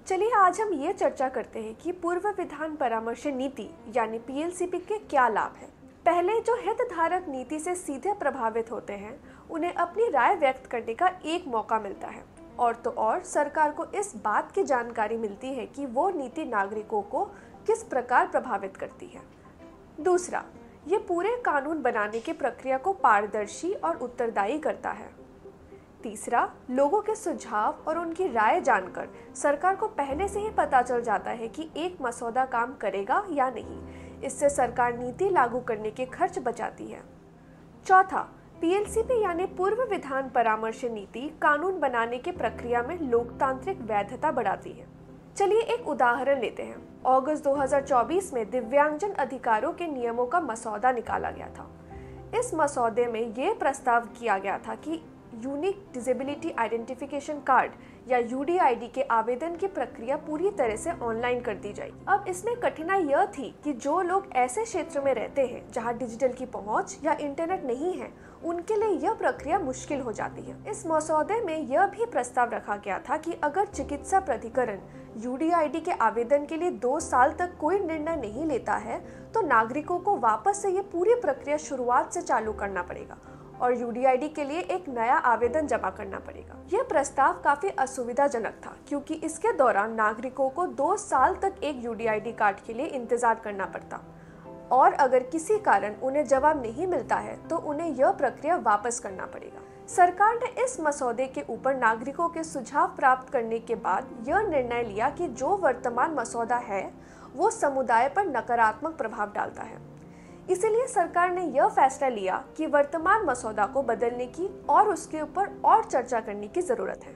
चलिए आज हम ये चर्चा करते हैं कि पूर्व विधान परामर्श नीति यानी पीएलसीपी के क्या लाभ हैं। पहले जो हितधारक नीति से सीधे प्रभावित होते हैं उन्हें अपनी राय व्यक्त करने का एक मौका मिलता है और तो और सरकार को इस बात की जानकारी मिलती है कि वो नीति नागरिकों को किस प्रकार प्रभावित करती है। दूसरा, ये पूरे कानून बनाने की प्रक्रिया को पारदर्शी और उत्तरदायी करता है। तीसरा, लोगों के सुझाव और उनकी राय जानकर सरकार को पहले से ही पता चल जाता है कि एक मसौदा काम करेगा या नहीं। इससे सरकार नीति लागू करने के खर्च बचाती है। चौथा, पीएलसीपी यानी पूर्व विधान परामर्श नीति कानून बनाने की प्रक्रिया में लोकतांत्रिक वैधता बढ़ाती है। चलिए एक उदाहरण लेते हैं। अगस्त 2024 में दिव्यांगजन अधिकारों के नियमों का मसौदा निकाला गया था। इस मसौदे में ये प्रस्ताव किया गया था कि यूनिक डिसेबिलिटी आइडेंटिफिकेशन कार्ड या यूडीआईडी के आवेदन की प्रक्रिया पूरी तरह से ऑनलाइन कर दी जाएगी। अब इसमें कठिनाई यह थी कि जो लोग ऐसे क्षेत्र में रहते हैं जहां डिजिटल की पहुंच या इंटरनेट नहीं है, उनके लिए यह प्रक्रिया मुश्किल हो जाती है। इस मसौदे में यह भी प्रस्ताव रखा गया था कि अगर चिकित्सा प्राधिकरण यूडीआईडी के आवेदन के लिए 2 साल तक कोई निर्णय नहीं लेता है तो नागरिकों को वापस से ये पूरी प्रक्रिया शुरुआत से चालू करना पड़ेगा और यूडीआईडी के लिए एक नया आवेदन जमा करना पड़ेगा। यह प्रस्ताव काफी असुविधाजनक था क्योंकि इसके दौरान नागरिकों को 2 साल तक एक यूडीआईडी कार्ड के लिए इंतजार करना पड़ता और अगर किसी कारण उन्हें जवाब नहीं मिलता है तो उन्हें यह प्रक्रिया वापस करना पड़ेगा। सरकार ने इस मसौदे के ऊपर नागरिकों के सुझाव प्राप्त करने के बाद यह निर्णय लिया कि जो वर्तमान मसौदा है वो समुदाय पर नकारात्मक प्रभाव डालता है। इसीलिए सरकार ने यह फैसला लिया कि वर्तमान मसौदा को बदलने की और उसके ऊपर और चर्चा करने की जरूरत है।